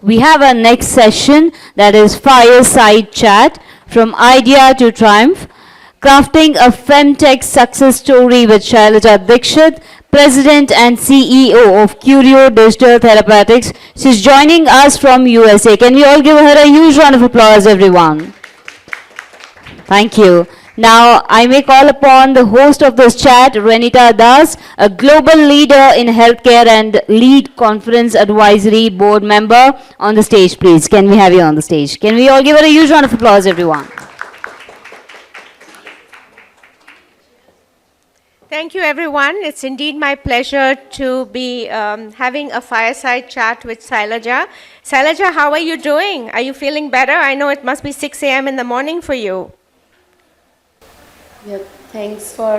We have our next session, that is Fireside Chat, from Idea to Triumph, crafting a Femtech success story with Shailja Dixit, President and CEO of Curio Digital Therapeutics. She's joining us from USA. Can we all give her a huge round of applause, everyone? Thank you. Now, I may call upon the host of this chat, Reenita Das, a global leader in healthcare and lead conference advisory board member, on the stage, please. Can we have you on the stage? Can we all give her a huge round of applause, everyone? Thank you, everyone. It's indeed my pleasure to be having a fireside chat with Shailja. Shailja, how are you doing? Are you feeling better? I know it must be 6 a.m. in the morning for you. Yeah, thanks for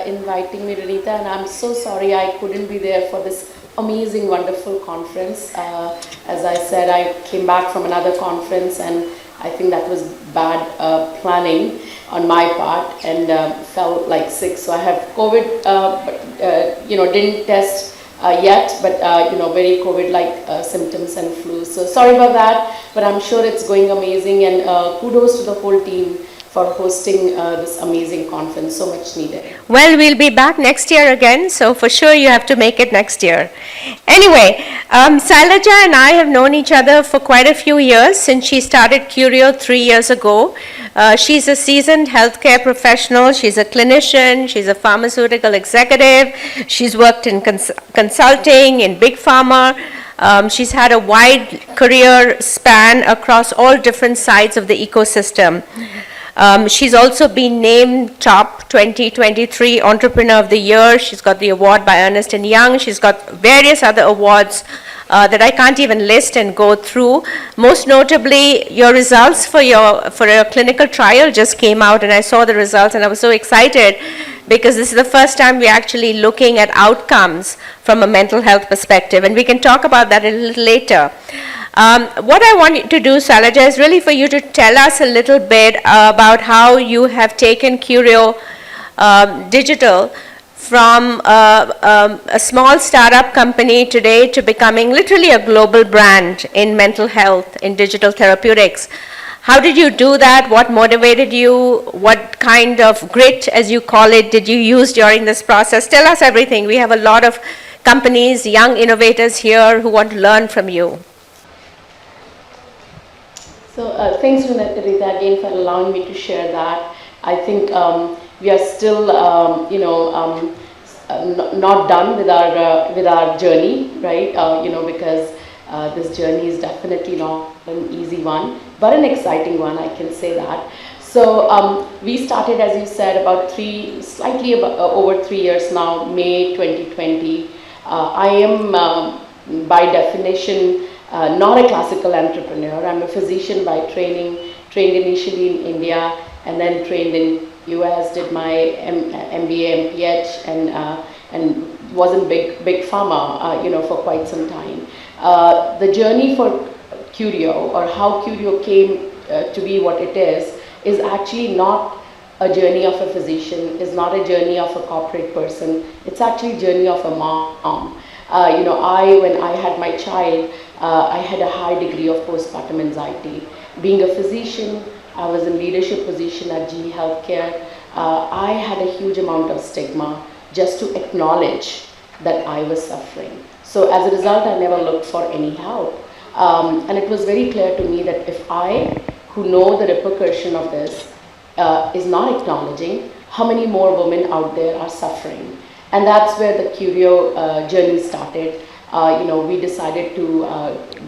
inviting me, Reenita, and I'm so sorry I couldn't be there for this amazing, wonderful conference. As I said, I came back from another conference, and I think that was bad planning on my part, and felt like sick. So I have COVID, but didn't test yet, but very COVID-like symptoms and flu. So sorry about that, but I'm sure it's going amazing, and kudos to the whole team for hosting this amazing conference, so much needed. Well, we'll be back next year again, so for sure you have to make it next year. Anyway, Shailja and I have known each other for quite a few years, since she started Curio 3 years ago. She's a seasoned healthcare professional, she's a clinician, she's a pharmaceutical executive, she's worked in consulting, in big pharma. She's had a wide career span across all different sides of the ecosystem. She's also been named top 2023 Entrepreneur of the Year. She's got the award by Ernst & Young. She's got various other awards that I can't even list and go through. Most notably, your results for your clinical trial just came out, and I saw the results, and I was so excited because this is the first time we're actually looking at outcomes from a mental health perspective, and we can talk about that a little later. What I want to do, Shailja, is really for you to tell us a little bit about how you have taken Curio Digital from a small startup company today to becoming literally a global brand in mental health, in digital therapeutics. How did you do that? What motivated you? What kind of grit, as you call it, did you use during this process? Tell us everything. We have a lot of companies, young innovators here who want to learn from you. So thanks, Reenita, again for allowing me to share that. I think we are still, not done with our journey, right? Because this journey is definitely not an easy one, but an exciting one, I can say that. So we started, as you said, about slightly over 3 years now, May 2020. I am, by definition, not a classical entrepreneur. I'm a physician by training, trained initially in India and then trained in US, did my MBA, MPH, and was in big pharma, for quite some time. The journey for Curio, or how Curio came to be what it is actually not a journey of a physician, is not a journey of a corporate person. It's actually a journey of a mom. When I had my child, I had a high degree of postpartum anxiety. Being a physician, I was in leadership position at GE Healthcare. I had a huge amount of stigma just to acknowledge that I was suffering. So as a result, I never looked for any help. And it was very clear to me that if I, who know the repercussion of this, is not acknowledging, how many more women out there are suffering? And that's where the Curio journey started. We decided to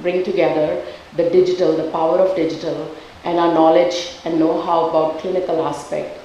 bring together the digital, the power of digital, and our knowledge and know-how about clinical aspect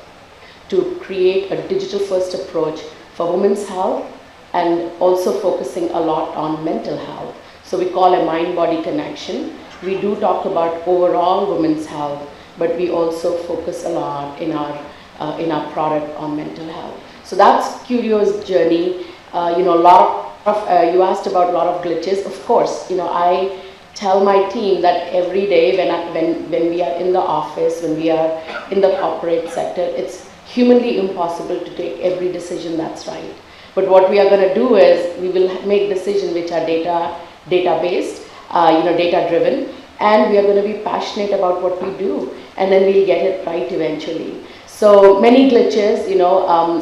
to create a digital-first approach for women's health, and also focusing a lot on mental health. So we call a mind-body connection. We do talk about overall women's health, but we also focus a lot in our product on mental health. So that's Curio's journey. You asked about a lot of glitches. Of course, I tell my team that every day when we are in the office, when we are in the corporate sector, it's humanly impossible to take every decision that's right. But what we are going to do is we will make decisions which are data-based, data driven, and we are going to be passionate about what we do, and then we'll get it right eventually. So many glitches,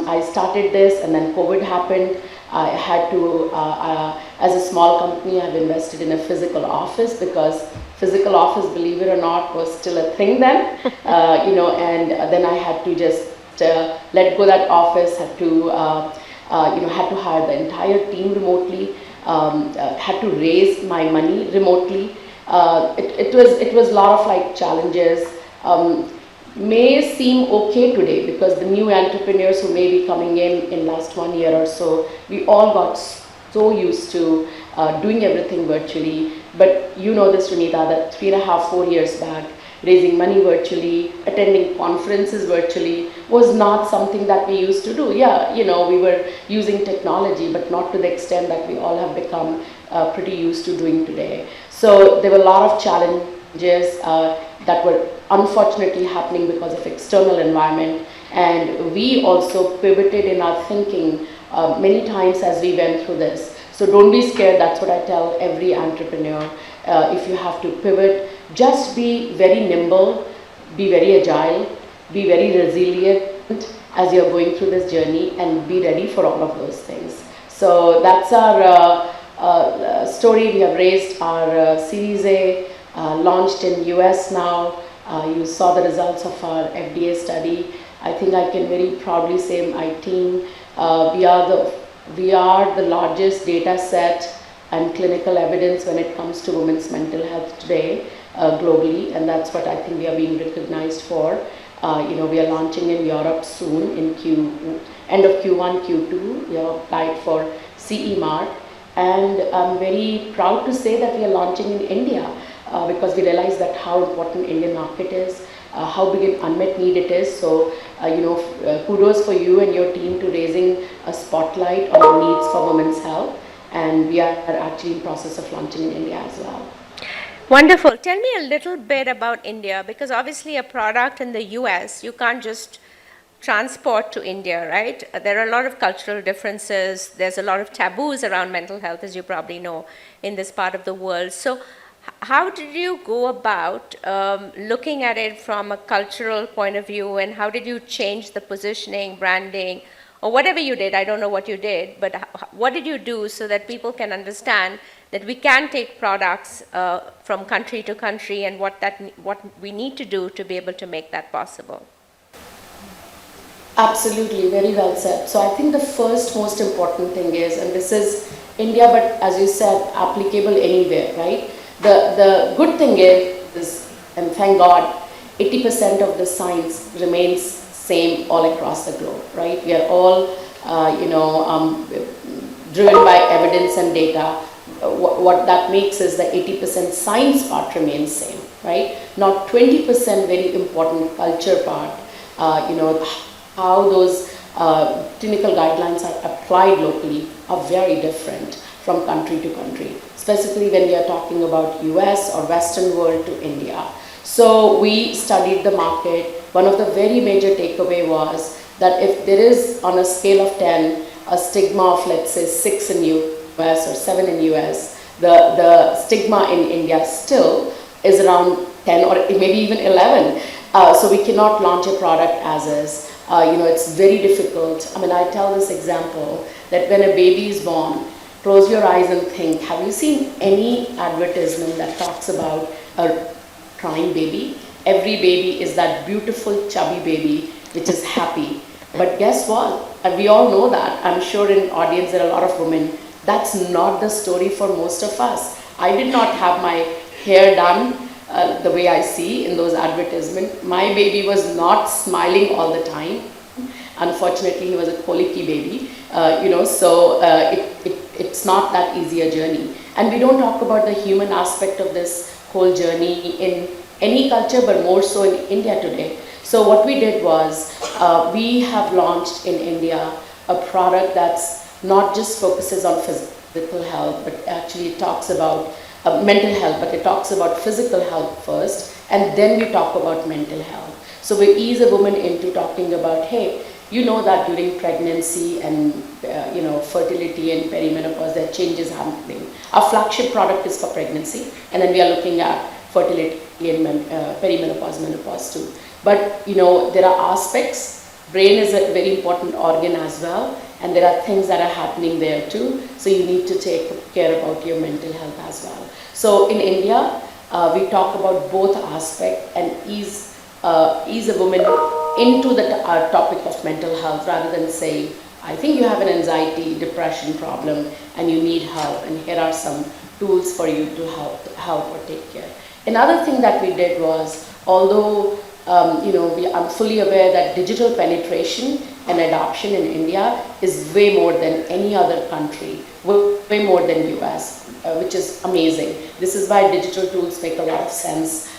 I started this and then COVID happened. I had to, as a small company, I've invested in a physical office because physical office, believe it or not, was still a thing then, and then I had to just let go that office, had to hire the entire team remotely, had to raise my money remotely. It was a lot of like challenges. May seem okay today because the new entrepreneurs who may be coming in last 1 year or so, we all got so used to doing everything virtually. But you know this, Reenita, that 3.5, 4 years back, raising money virtually, attending conferences virtually was not something that we used to do. Yeah, we were using technology, but not to the extent that we all have become pretty used to doing today. So there were a lot of challenges that were unfortunately happening because of external environment, and we also pivoted in our thinking many times as we went through this. So don't be scared. That's what I tell every entrepreneur. If you have to pivot, just be very nimble, be very agile, be very resilient as you're going through this journey, and be ready for all of those things. So that's our story. We have raised our Series A, launched in US now. You saw the results of our FDA study. I think I can very proudly say my team, we are the largest data set and clinical evidence when it comes to women's mental health today globally, and that's what I think we are being recognized for. We are launching in Europe soon in end of Q1, Q2. We have applied for CE mark, and I'm very proud to say that we are launching in India. Because we realize that how important Indian market is, how big an unmet need it is. So, kudos for you and your team to raising a spotlight on the needs for women's health. And we are actually in process of launching in India as well. Wonderful. Tell me a little bit about India, because obviously a product in the US, you can't just transport to India, right? There are a lot of cultural differences. There's a lot of taboos around mental health, as you probably know, in this part of the world. So how did you go about looking at it from a cultural point of view, and how did you change the positioning, branding, or whatever you did? I don't know what you did, but what did you do so that people can understand that we can take products from country to country, and what we need to do to be able to make that possible? Absolutely, very well said. So I think the first most important thing is, and this is India, but as you said, applicable anywhere, right? The good thing is, and thank God, 80% of the science remains same all across the globe, right? We are all, driven by evidence and data. What that makes is the 80% science part remains same, right? Not 20% very important culture part, how those clinical guidelines are applied locally are very different from country to country, specifically when we are talking about US or Western world to India. So we studied the market. One of the very major takeaway was that if there is on a scale of 10, a stigma of let's say 6 in US or 7 in US, the stigma in India still is around 10 or maybe even 11. So we cannot launch a product as is. It's very difficult. I mean, I tell this example that when a baby is born, close your eyes and think, have you seen any advertisement that talks about a crying baby? Every baby is that beautiful chubby baby which is happy. But guess what? And we all know that. I'm sure in audience there are a lot of women. That's not the story for most of us. I did not have my hair done the way I see in those advertisements. My baby was not smiling all the time. Unfortunately, he was a colicky baby, so it's not that easy a journey. And we don't talk about the human aspect of this whole journey in any culture, but more so in India today. So what we did was, we have launched in India a product that's not just focuses on physical health, but actually talks about mental health, but it talks about physical health first, and then we talk about mental health. So we ease a woman into talking about, hey, You know that during pregnancy and fertility and perimenopause, there are changes happening. Our flagship product is for pregnancy, and then we are looking at fertility and perimenopause, menopause too. But there are aspects. Brain is a very important organ as well, and there are things that are happening there too. So you need to take care about your mental health as well. So in India, we talk about both aspects and ease a woman into the topic of mental health, rather than saying, I think you have an anxiety, depression problem and you need help, and here are some tools for you to help or take care. Another thing that we did was, although I'm fully aware that digital penetration and adoption in India is way more than any other country, way more than US, which is amazing. This is why digital tools make a lot of sense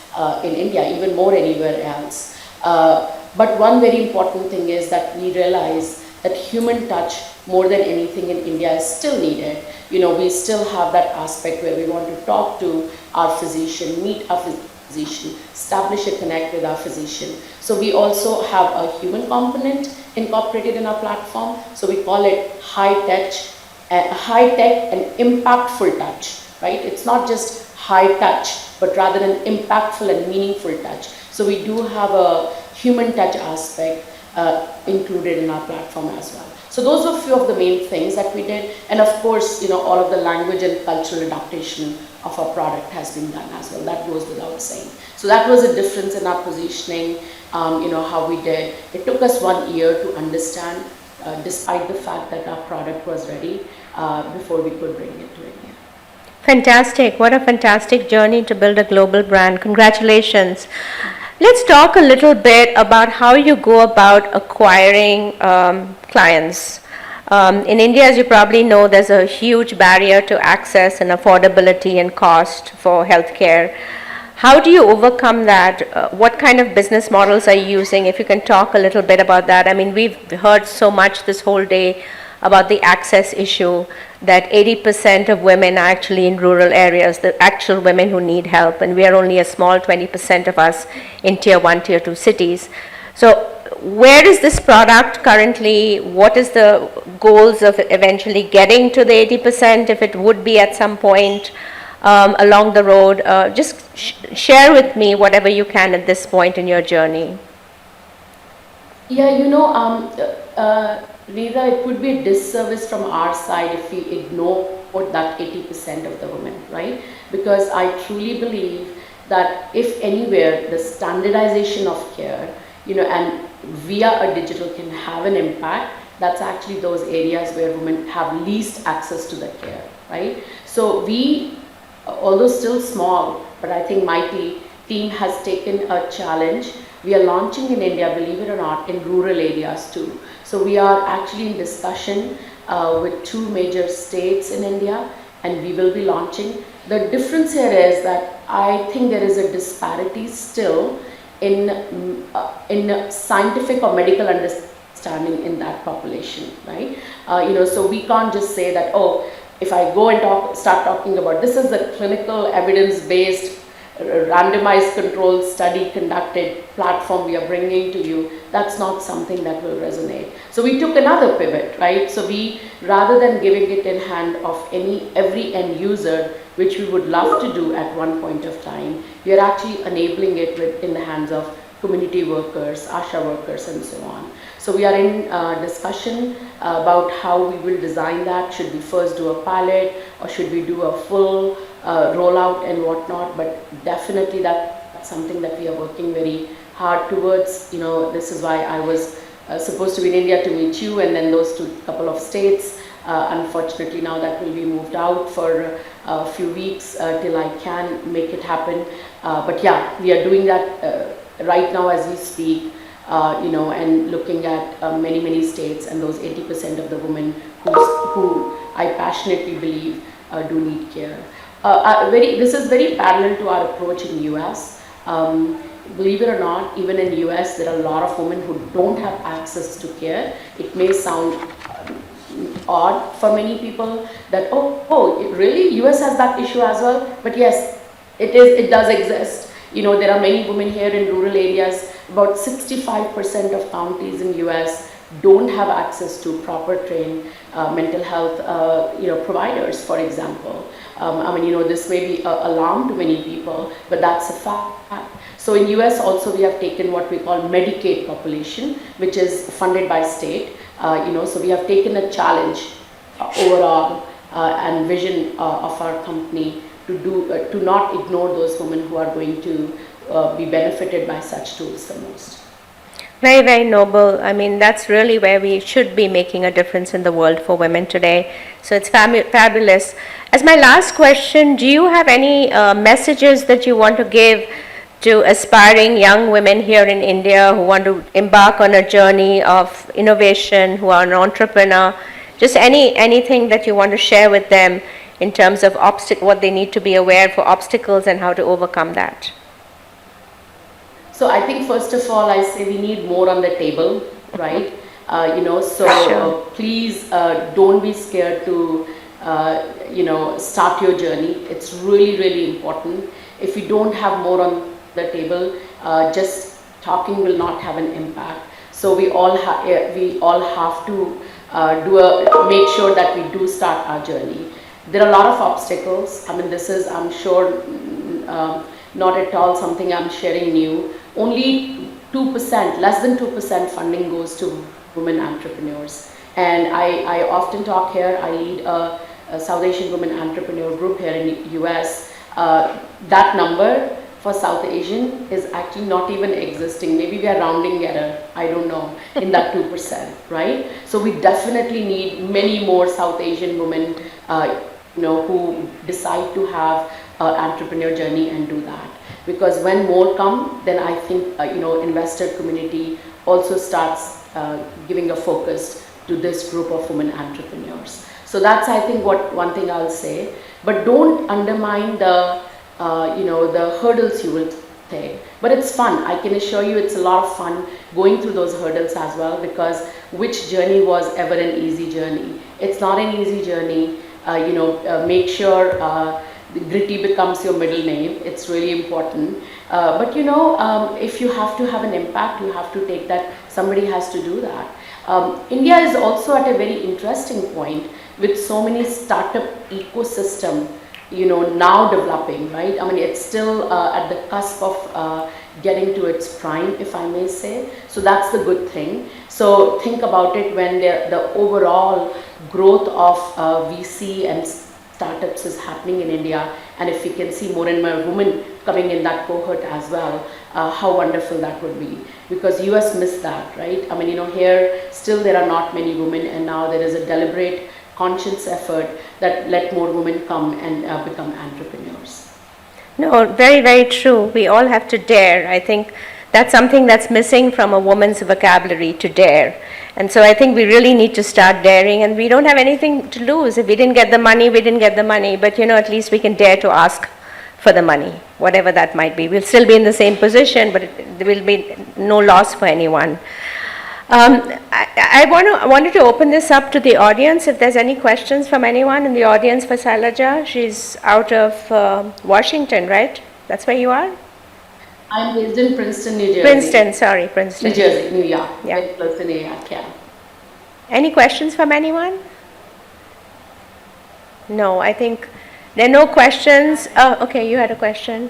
in India, even more anywhere else. But one very important thing is that we realize that human touch, more than anything in India, is still needed. We still have that aspect where we want to talk to our physician, meet our physician, establish a connect with our physician. So we also have a human component incorporated in our platform. So we call it high tech and impactful touch, right? It's not just high touch, but rather an impactful and meaningful touch. So we do have a human touch aspect included in our platform as well. So those were a few of the main things that we did. And of course, all of the language and cultural adaptation of our product has been done as well. That goes without saying. So that was a difference in our positioning, how we did. It took us 1 year to understand, despite the fact that our product was ready, before we could bring it to India. Fantastic. What a fantastic journey to build a global brand. Congratulations. Let's talk a little bit about how you go about acquiring clients. In India, as you probably know, there's a huge barrier to access and affordability and cost for healthcare. How do you overcome that? What kind of business models are you using? If you can talk a little bit about that. I mean, we've heard so much this whole day about the access issue, that 80% of women are actually in rural areas, the actual women who need help, and we are only a small 20% of us in tier 1, tier 2 cities. So where is this product currently? What is the goals of eventually getting to the 80%, if it would be at some point along the road? Just share with me whatever you can at this point in your journey. Yeah, Rita, it would be a disservice from our side if we ignore that 80% of the women, right? Because I truly believe that if anywhere the standardization of care, and via a digital can have an impact, that's actually those areas where women have least access to the care, right? So we, although still small, but I think my team has taken a challenge. We are launching in India, believe it or not, in rural areas too. So we are actually in discussion with 2 major states in India, and we will be launching. The difference here is that I think there is a disparity still in scientific or medical understanding in that population, right? So we can't just say that, oh, if I go and start talking about this is the clinical evidence-based randomized controlled study conducted platform we are bringing to you, that's not something that will resonate. So we took another pivot, right? So we, rather than giving it in hand of every end user, which we would love to do at one point of time, we are actually enabling it in the hands of community workers, ASHA workers, and so on. So we are in discussion about how we will design that. Should we first do a pilot, or should we do a full rollout and whatnot? But definitely that's something that we are working very hard towards. This is why I was supposed to be in India to meet you, and then those couple of states. Unfortunately, now that will be moved out for a few weeks till I can make it happen. But yeah, we are doing that right now as we speak. And looking at many states, and those 80% of the women who I passionately believe do need care. This is very parallel to our approach in US. Believe it or not, even in US, there are a lot of women who don't have access to care. It may sound odd for many people that, really, US has that issue as well? But yes, it does exist. There are many women here in rural areas. About 65% of counties in US don't have access to proper trained mental health providers, for example. This may be alarm to many people, but that's a fact. So in US also we have taken what we call Medicaid population, which is funded by state. So we have taken a challenge overall and vision of our company to not ignore those women who are going to be benefited by such tools the most. Very, very noble. I mean, that's really where we should be making a difference in the world for women today. So it's fabulous. As my last question, do you have any messages that you want to give to aspiring young women here in India who want to embark on a journey of innovation, who are an entrepreneur? Just anything that you want to share with them in terms of what they need to be aware for obstacles and how to overcome that. So I think first of all, I say we need more on the table, right? Please don't be scared to, start your journey. It's really, really important. If you don't have more on the table, just talking will not have an impact. So we all have to make sure that we do start our journey. There are a lot of obstacles. I mean, this is, I'm sure, not at all something I'm sharing new. Only 2%, less than 2% funding goes to women entrepreneurs. And I often talk here, I lead a South Asian women entrepreneur group here in the US. That number for South Asian is actually not even existing. Maybe we are rounding error, I don't know, in that 2%, right? So we definitely need many more South Asian women, who decide to have an entrepreneur journey and do that. Because when more come, then I think, investor community also starts giving a focus to this group of women entrepreneurs. So that's, I think, one thing I'll say. But don't undermine the hurdles you will take. But it's fun. I can assure you it's a lot of fun going through those hurdles as well, because which journey was ever an easy journey? It's not an easy journey. Make sure gritty becomes your middle name. It's really important. But if you have to have an impact, you have to take that. Somebody has to do that. India is also at a very interesting point with so many startup ecosystem, now developing, right? I mean, it's still at the cusp of getting to its prime, if I may say. So that's the good thing. So think about it when the overall growth of VC and startups is happening in India, and if we can see more and more women coming in that cohort as well, how wonderful that would be. Because US missed that, right? I mean, here still there are not many women, and now there is a deliberate, conscious effort that let more women come and become entrepreneurs. No, very, very true. We all have to dare. I think that's something that's missing from a woman's vocabulary, to dare. And so I think we really need to start daring, and we don't have anything to lose. If we didn't get the money, we didn't get the money, but at least we can dare to ask for the money, whatever that might be. We'll still be in the same position, but there will be no loss for anyone. I wanted to open this up to the audience. If there's any questions from anyone in the audience for Shailja. She's out of Washington, right? That's where you are? I'm based in Princeton, New Jersey. Princeton. New Jersey, New York. Yeah. Very close to New York, yeah. Any questions from anyone? No, I think there are no questions. Oh, okay, you had a question.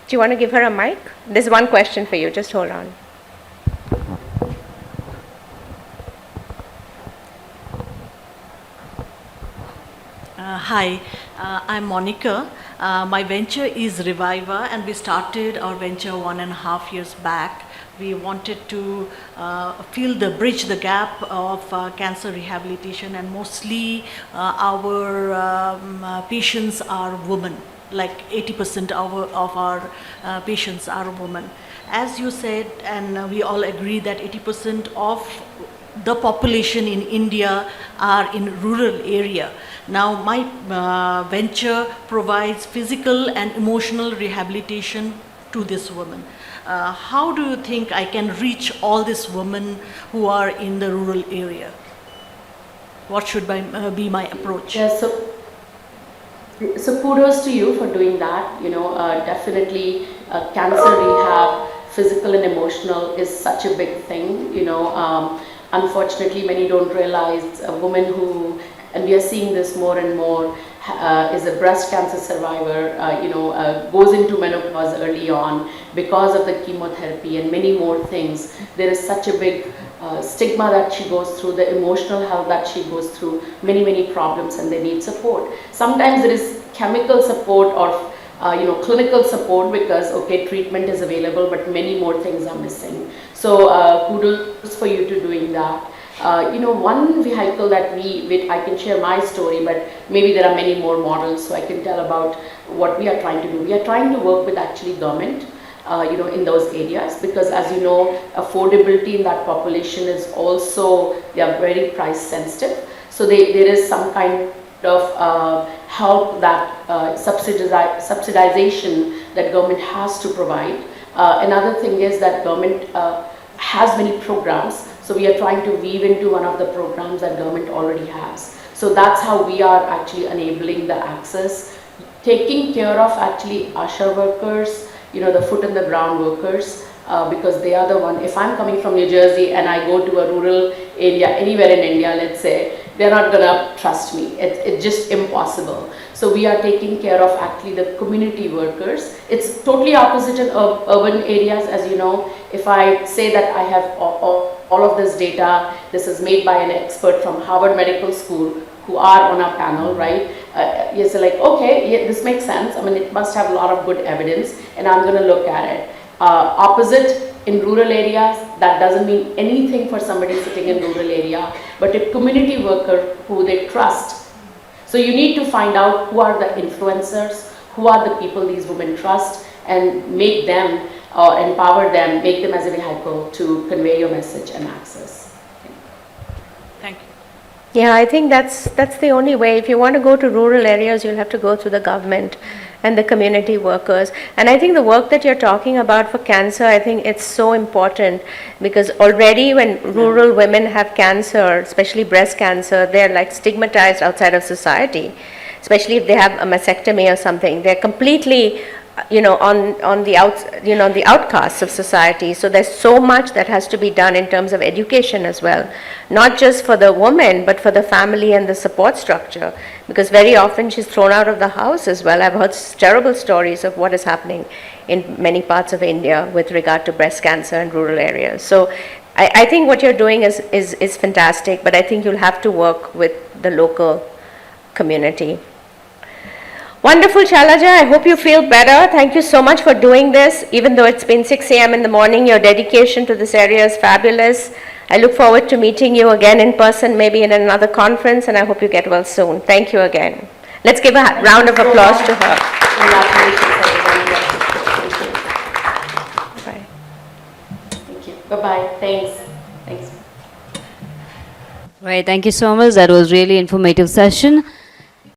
Do you want to give her a mic? There's one question for you. Just hold on. Hi, I'm Monica. My venture is Reviva, and we started our venture 1.5 years back. We wanted to bridge the gap of cancer rehabilitation, and mostly our patients are women. Like 80% of our patients are women. As you said, and we all agree that 80% of the population in India are in rural area. Now my venture provides physical and emotional rehabilitation to this woman. How do you think I can reach all these women who are in the rural area? What should be my approach? Yeah, so kudos to you for doing that. Definitely cancer rehab physical and emotional is such a big thing, unfortunately many don't realize a woman who, and we are seeing this more and more, is a breast cancer survivor, goes into menopause early on because of the chemotherapy and many more things. There is such a big stigma that she goes through, the emotional health that she goes through, many problems, and they need support. Sometimes there is chemical support or clinical support because, okay, treatment is available, but many more things are missing. So kudos for you to doing that. One vehicle that I can share my story, but maybe there are many more models, so I can tell about what we are trying to do. We are trying to work with actually government, in those areas, because as you know, affordability in that population is also, they are very price sensitive. So there is some kind of help that subsidization that government has to provide. Another thing is that government has many programs, so we are trying to weave into one of the programs that government already has. So that's how we are actually enabling the access, taking care of actually ASHA workers, the foot on the ground workers, because they are the one. If I'm coming from New Jersey and I go to a rural area anywhere in India, let's say, they're not gonna trust me. It's just impossible. So we are taking care of actually the community workers. It's totally opposite in urban areas, as you know. If I say that I have all of this data, this is made by an expert from Harvard Medical School who are on our panel, right? You're like, okay, yeah, this makes sense. I mean, it must have a lot of good evidence, and I'm gonna look at it. Opposite, in rural areas, that doesn't mean anything for somebody sitting in rural area, but a community worker who they trust. So you need to find out who are the influencers, who are the people these women trust, and make them, empower them, make them as a vehicle to convey your message and access. Thank you. Yeah, I think that's the only way. If you want to go to rural areas, you'll have to go through the government and the community workers. And I think the work that you're talking about for cancer, I think it's so important, because already when rural women have cancer, especially breast cancer, they're like stigmatized outside of society, especially if they have a mastectomy or something. They're completely on the outcasts of society. So there's so much that has to be done in terms of education as well, not just for the woman, but for the family and the support structure, because very often she's thrown out of the house as well. I've heard terrible stories of what is happening in many parts of India with regard to breast cancer in rural areas. So I think what you're doing is fantastic, but I think you'll have to work with the local community. Wonderful, Shailja. I hope you feel better. Thank you so much for doing this. Even though it's been 6 a.m. in the morning, your dedication to this area is fabulous. I look forward to meeting you again in person, maybe in another conference, and I hope you get well soon. Thank you again. Let's give a round of applause to her. Bye. Thank you. Bye-bye. Thanks. Thanks. Right, thank you so much. That was really informative session.